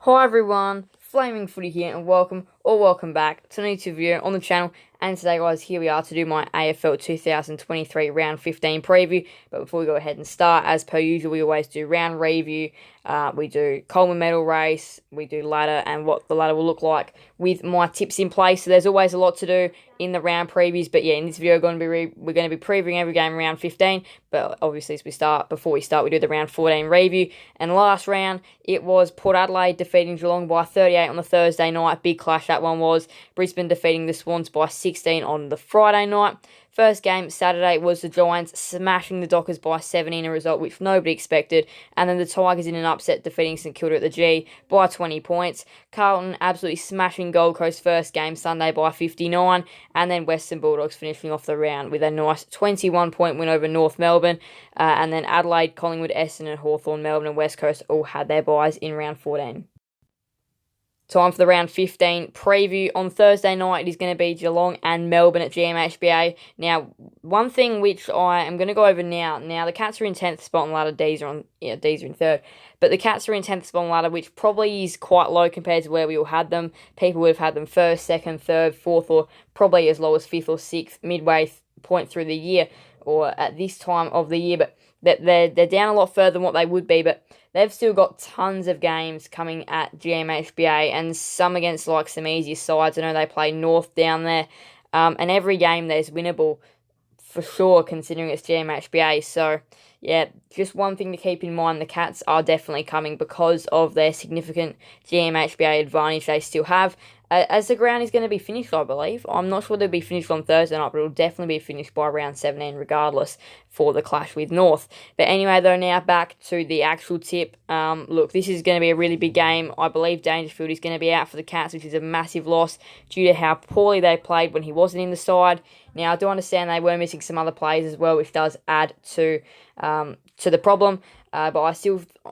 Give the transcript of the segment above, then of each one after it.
Hi everyone, Flaming Footy here and welcome back to a new video on the channel. And today guys, here we are to do my AFL 2023 round 15 preview. But before we go ahead and start, as per usual, we always do round review, we do Coleman medal race, we do ladder and what the ladder will look like with my tips in place. So there's always a lot to do in the round previews, but yeah, in this video we're going to be previewing every game round 15, but obviously before we start we do the round 14 review. And last round it was Port Adelaide defeating Geelong by 38 on the Thursday night, big clash that one was. Brisbane defeating the Swans by 16 on the Friday night. First game Saturday was the Giants smashing the Dockers by 17, a result which nobody expected. And then the Tigers in an upset defeating St Kilda at the G by 20 points. Carlton absolutely smashing Gold Coast first game Sunday by 59. And then Western Bulldogs finishing off the round with a nice 21-point win over North Melbourne. And then Adelaide, Collingwood, Essendon, Hawthorn, Melbourne and West Coast all had their byes in round 14. Time for the round 15 preview. On Thursday night, it is going to be Geelong and Melbourne at GMHBA. Now, one thing which I am going to go over now. Now, the Cats are in 10th spot on the ladder. D's are in 3rd. But the Cats are in 10th spot on the ladder, which probably is quite low compared to where we all had them. People would have had them 1st, 2nd, 3rd, 4th, or probably as low as 5th or 6th midway point through the year, or at this time of the year. But they're down a lot further than what they would be, but they've still got tons of games coming at GMHBA and some against like some easier sides. I know they play North down there, and every game there's winnable for sure considering it's GMHBA. So yeah, just one thing to keep in mind, the Cats are definitely coming because of their significant GMHBA advantage they still have. As the ground is going to be finished, I believe. I'm not sure they'll be finished on Thursday night, but it'll definitely be finished by round 17 regardless for the clash with North. But anyway, though, now back to the actual tip. Look, this is going to be a really big game. I believe Dangerfield is going to be out for the Cats, which is a massive loss due to how poorly they played when he wasn't in the side. Now, I do understand they were missing some other players as well, which does add to the problem. But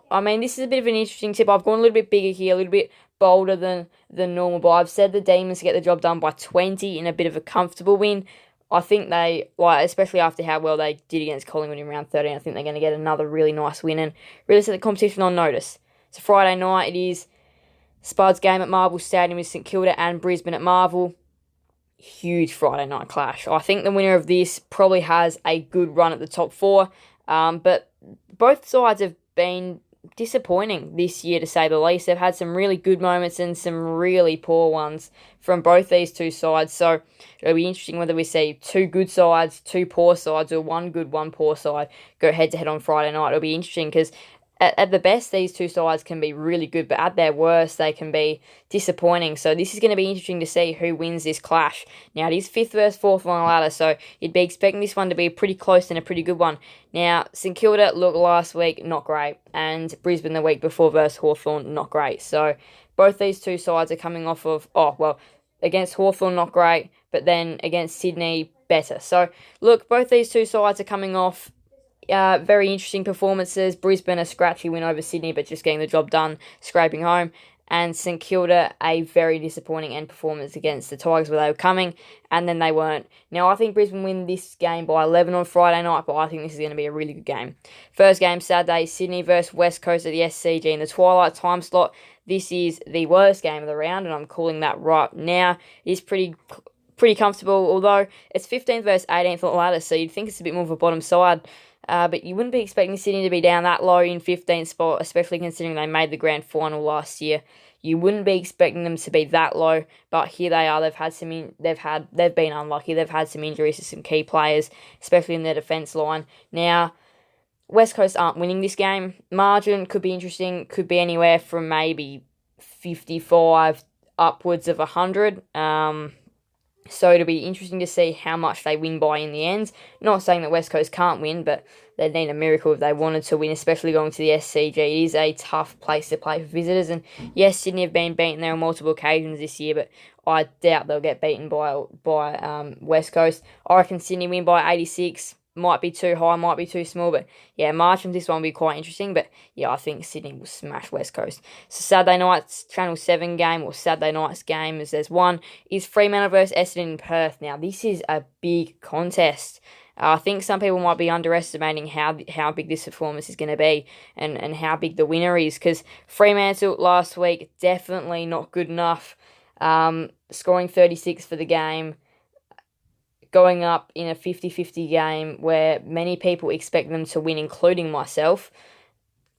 I mean, this is a bit of an interesting tip. I've gone a little bit bigger here, a little bit bolder than normal, but I've said the Demons get the job done by 20 in a bit of a comfortable win. I think they, especially after how well they did against Collingwood in round 13, I think they're going to get another really nice win and really set the competition on notice. So Friday night, it is Spuds game at Marvel Stadium with St Kilda and Brisbane at Marvel. Huge Friday night clash. I think the winner of this probably has a good run at the top 4, but both sides have been disappointing this year, to say the least. They've had some really good moments and some really poor ones from both these two sides. So it'll be interesting whether we see 2 good sides, 2 poor sides, or 1 good, 1 poor side go head-to-head on Friday night. It'll be interesting because at the best, these two sides can be really good, but at their worst, they can be disappointing. So this is going to be interesting to see who wins this clash. Now, it is 5th versus 4th on the ladder, so you'd be expecting this one to be pretty close and a pretty good one. Now, St Kilda, look, last week, not great, and Brisbane the week before versus Hawthorn, not great. So both these two sides are coming off of, against Hawthorn, not great, but then against Sydney, better. So, look, both these two sides are coming off very interesting performances. Brisbane a scratchy win over Sydney, but just getting the job done, scraping home. And St Kilda a very disappointing end performance against the Tigers where they were coming, and then they weren't. Now, I think Brisbane win this game by 11 on Friday night, but I think this is going to be a really good game. First game Saturday, Sydney versus West Coast at the SCG in the twilight time slot. This is the worst game of the round, and I'm calling that right now. It is pretty comfortable, although it's 15th versus 18th on the ladder, so you'd think it's a bit more of a bottom side. But you wouldn't be expecting Sydney to be down that low in 15th spot, especially considering they made the grand final last year. You wouldn't be expecting them to be that low, but here they are. They've been unlucky. They've had some injuries to some key players, especially in their defence line. Now, West Coast aren't winning this game. Margin could be interesting. Could be anywhere from maybe 55 upwards of 100. So it'll be interesting to see how much they win by in the end. Not saying that West Coast can't win, but they'd need a miracle if they wanted to win, especially going to the SCG. It is a tough place to play for visitors. And yes, Sydney have been beaten there on multiple occasions this year, but I doubt they'll get beaten by West Coast. I reckon Sydney win by 86. Might be too high, might be too small, but yeah, margin for this one will be quite interesting. But yeah, I think Sydney will smash West Coast. So Saturday night's Channel 7 game, or Saturday night's game, as there's one, is Fremantle versus Essendon in Perth. Now, this is a big contest. I think some people might be underestimating how big this performance is going to be and how big the winner is, because Fremantle last week, definitely not good enough. Scoring 36 for the game, going up in a 50-50 game where many people expect them to win, including myself.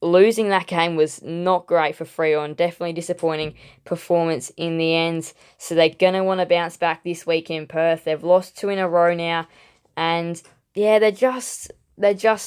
Losing that game was not great for Freo, and definitely disappointing performance in the end. So they're going to want to bounce back this week in Perth. They've lost 2 in a row now, and yeah, they're just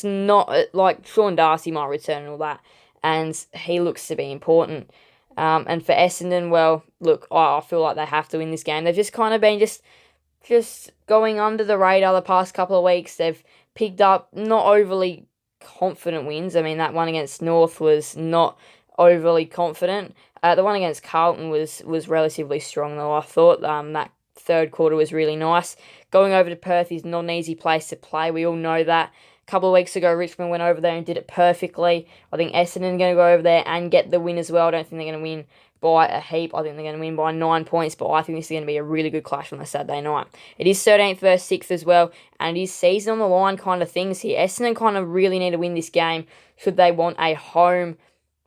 not, like, Sean Darcy might return and all that, and he looks to be important. And for Essendon, well, look, I feel like they have to win this game. They've just kind of been just going under the radar the past couple of weeks. They've picked up not overly confident wins. I mean, that one against North was not overly confident. The one against Carlton was relatively strong, though, I thought. That third quarter was really nice. Going over to Perth is not an easy place to play. We all know that. A couple of weeks ago, Richmond went over there and did it perfectly. I think Essendon are going to go over there and get the win as well. I don't think they're going to win by a heap. I think they're going to win by 9 points, but I think this is going to be a really good clash on the Saturday night. It is 13th versus 6th as well, and it is season on the line kind of things here. Essendon kind of really need to win this game should they want a home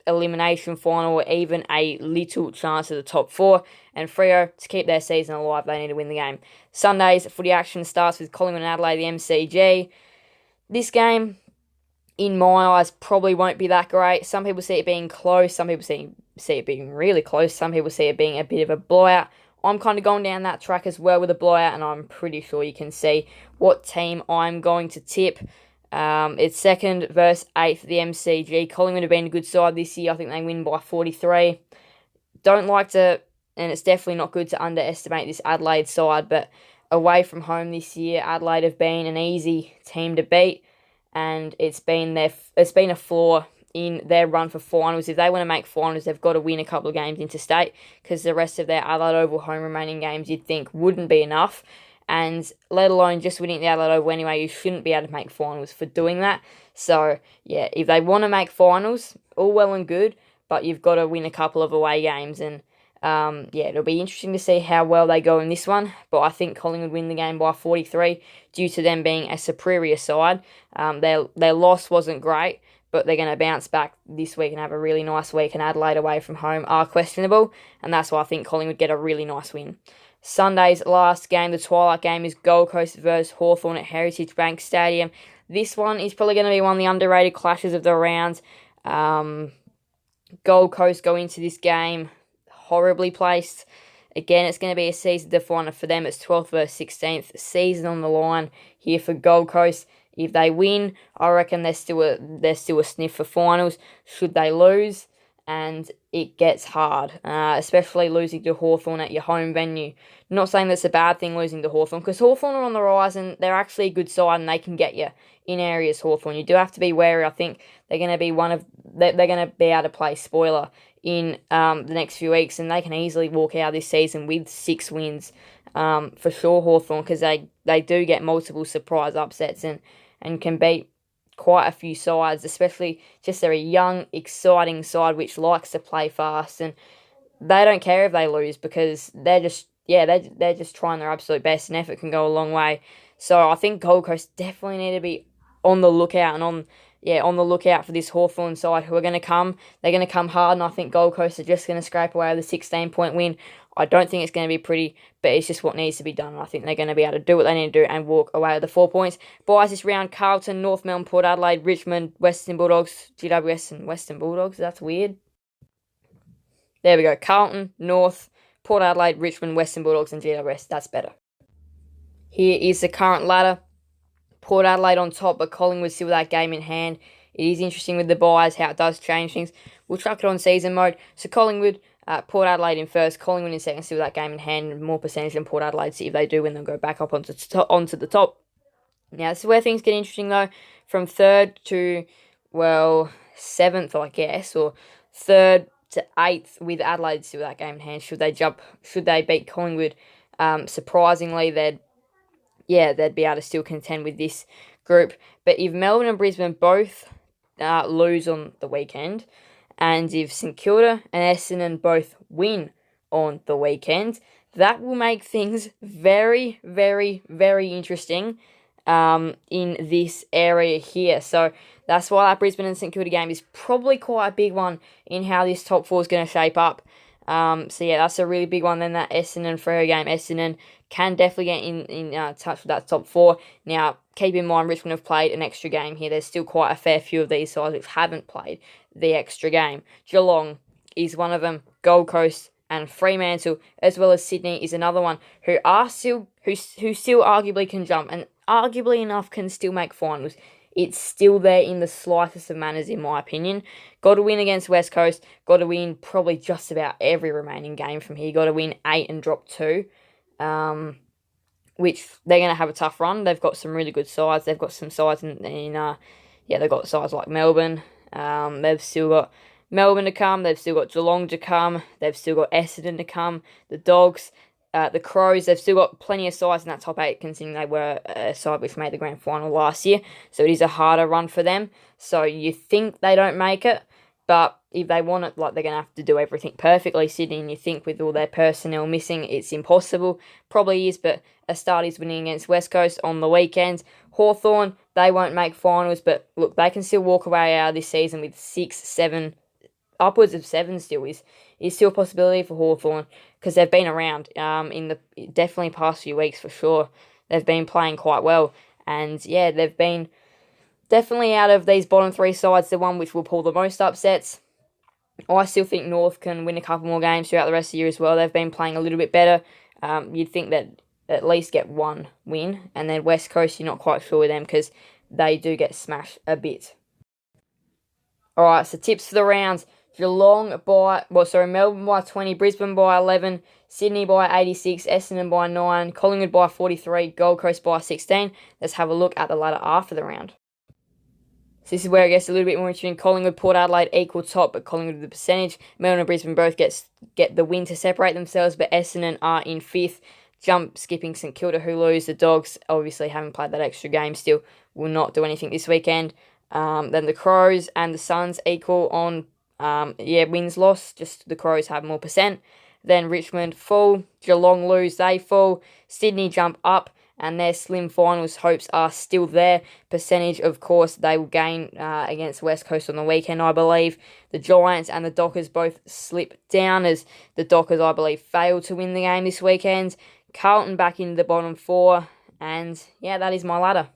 elimination final or even a little chance at the top 4. And Freo, to keep their season alive, they need to win the game. Sunday's footy action starts with Collingwood and Adelaide, the MCG. This game, in my eyes, probably won't be that great. Some people see it being close. Some people see it being really close. Some people see it being a bit of a blowout. I'm kind of going down that track as well with a blowout, and I'm pretty sure you can see what team I'm going to tip. It's 2nd versus 8th, the MCG. Collingwood have been a good side this year. I think they win by 43. Don't like to, and it's definitely not good to underestimate this Adelaide side, but away from home this year, Adelaide have been an easy team to beat, and it's been a flaw in their run for finals. If they want to make finals, they've got to win a couple of games interstate, because the rest of their Adelaide Oval home remaining games you'd think wouldn't be enough, and let alone just winning the Adelaide Oval anyway, you shouldn't be able to make finals for doing that. So yeah, if they want to make finals, all well and good, but you've got to win a couple of away games, and yeah, it'll be interesting to see how well they go in this one, but I think Collingwood win the game by 43 due to them being a superior side. Their loss wasn't great, but they're going to bounce back this week and have a really nice week, and Adelaide away from home are questionable, and that's why I think Collingwood get a really nice win. Sunday's last game, the twilight game, is Gold Coast versus Hawthorn at Heritage Bank Stadium. This one is probably going to be one of the underrated clashes of the round. Gold Coast go into this game horribly placed. Again, it's going to be a season definer for them. It's 12th versus 16th. Season on the line here for Gold Coast. If they win, I reckon they're still a sniff for finals. Should they lose, and it gets hard, especially losing to Hawthorn at your home venue. Not saying that's a bad thing, losing to Hawthorn, because Hawthorn are on the rise and they're actually a good side and they can get you in areas. Hawthorn, you do have to be wary. I think they're going to be they're going to be able to play spoiler in the next few weeks, and they can easily walk out this season with 6 wins for sure. Hawthorn, because they do get multiple surprise upsets and can beat quite a few sides, especially just they're a young, exciting side which likes to play fast, and they don't care if they lose because they're just trying their absolute best, and effort can go a long way. So I think Gold Coast definitely need to be on the lookout and on the lookout for this Hawthorn side who are going to come. They're going to come hard, and I think Gold Coast are just going to scrape away with a 16-point win. I don't think it's going to be pretty, but it's just what needs to be done. I think they're going to be able to do what they need to do and walk away with the 4 points. Boys, this round: Carlton, North Melbourne, Port Adelaide, Richmond, Western Bulldogs, GWS and Western Bulldogs. That's weird. There we go. Carlton, North, Port Adelaide, Richmond, Western Bulldogs and GWS. That's better. Here is the current ladder. Port Adelaide on top, but Collingwood still with that game in hand. It is interesting with the buys, how it does change things. We'll chuck it on season mode. So Collingwood, Port Adelaide in first, Collingwood in second, still with that game in hand, more percentage than Port Adelaide. See if they do win, they'll go back up onto the top. Now, this is where things get interesting, though. From 3rd to, 7th, I guess, or 3rd to 8th with Adelaide still with that game in hand. Should they beat Collingwood? Surprisingly, they'd be able to still contend with this group. But if Melbourne and Brisbane both lose on the weekend, and if St Kilda and Essendon both win on the weekend, that will make things very, very, very interesting. in this area here. So that's why that Brisbane and St Kilda game is probably quite a big one in how this top four is going to shape up. So yeah, that's a really big one. Then that Essendon Freo game, Essendon can definitely get in touch with that top four. Now, keep in mind, Richmond have played an extra game here. There's still quite a fair few of these sides which haven't played the extra game. Geelong is one of them. Gold Coast and Fremantle, as well as Sydney, is another one who still arguably can jump and arguably enough can still make finals. It's still there in the slightest of manners, in my opinion. Got to win against West Coast. Got to win probably just about every remaining game from here. Got to win 8 and drop 2, which they're going to have a tough run. They've got some really good sides. They've got some sides they've got sides like Melbourne. They've still got Melbourne to come. They've still got Geelong to come. They've still got Essendon to come. The Dogs. The Crows, they've still got plenty of sides in that top 8, considering they were a side which made the grand final last year. So it is a harder run for them. So you think they don't make it, but if they want it, they're going to have to do everything perfectly. Sydney, and you think with all their personnel missing, it's impossible. Probably is, but a start is winning against West Coast on the weekend. Hawthorn, they won't make finals, but look, they can still walk away out of this season with 6, 7, upwards of 7 still is still a possibility for Hawthorn, because they've been around in the definitely past few weeks for sure. They've been playing quite well, and yeah, they've been definitely out of these bottom 3 sides the one which will pull the most upsets. I still think North can win a couple more games throughout the rest of the year as well. They've been playing a little bit better. You'd think that at least get 1 win, and then West Coast, you're not quite sure with them because they do get smashed a bit. Alright, so tips for the rounds. Melbourne by 20, Brisbane by 11, Sydney by 86, Essendon by 9, Collingwood by 43, Gold Coast by 16. Let's have a look at the ladder after the round. So this is where it gets a little bit more interesting. Collingwood, Port Adelaide equal top, but Collingwood with the percentage. Melbourne and Brisbane both get the win to separate themselves, but Essendon are in 5th. Skipping St Kilda, who lose. The Dogs obviously haven't played that extra game still, will not do anything this weekend. Then the Crows and the Suns equal on wins-loss. Just the Crows have more percent. Then Richmond fall. Geelong lose, they fall. Sydney jump up, and their slim finals hopes are still there. Percentage, of course, they will gain against West Coast on the weekend, I believe. The Giants and the Dockers both slip down, as the Dockers, I believe, failed to win the game this weekend. Carlton back into the bottom 4, and yeah, that is my ladder.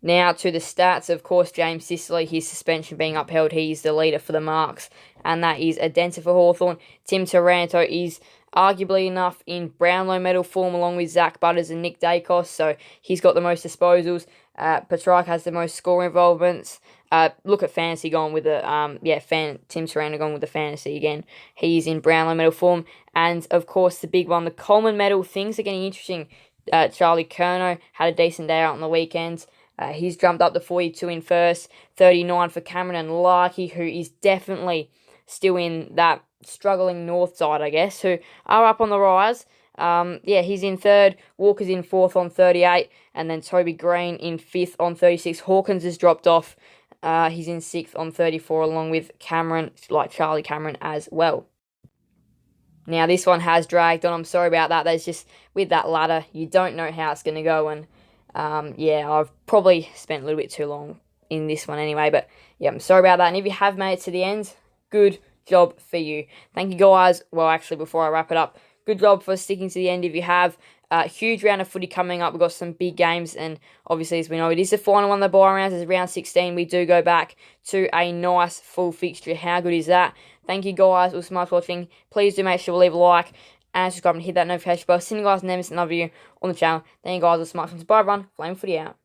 Now to the stats, of course, James Sicily, his suspension being upheld, he's the leader for the marks, and that is a denter for Hawthorn. Tim Taranto is arguably enough in Brownlow medal form along with Zach Butters and Nick Dacos, so he's got the most disposals. Petrarch has the most score involvements. Look at fantasy going with Tim Taranto going with the fantasy again. He's in Brownlow medal form, and of course the big one, the Coleman medal. Things are getting interesting. Charlie Curnow had a decent day out on the weekend. He's jumped up to 42 in first, 39 for Cameron and Larkey, who is definitely still in that struggling north side, I guess, who are up on the rise. He's in 3rd, Walker's in 4th on 38, and then Toby Green in 5th on 36. Hawkins has dropped off. He's in 6th on 34, along with Cameron, like Charlie Cameron as well. Now, this one has dragged on. I'm sorry about that. There's just, with that ladder, you don't know how it's going to go, and I've probably spent a little bit too long in this one anyway, but yeah, I'm sorry about that. And if you have made it to the end, good job for you. Thank you, guys. Well, actually, before I wrap it up, good job for sticking to the end if you have. Huge round of footy coming up. We've got some big games, and obviously, as we know, it is the final one of the bye rounds. It's round 16. We do go back to a nice full fixture. How good is that? Thank you, guys. It was so much watching. Please do make sure to leave a like and subscribe and hit that notification bell. See you guys next another video on the channel. Thank you guys so much. Bye, everyone. Flame Footy out.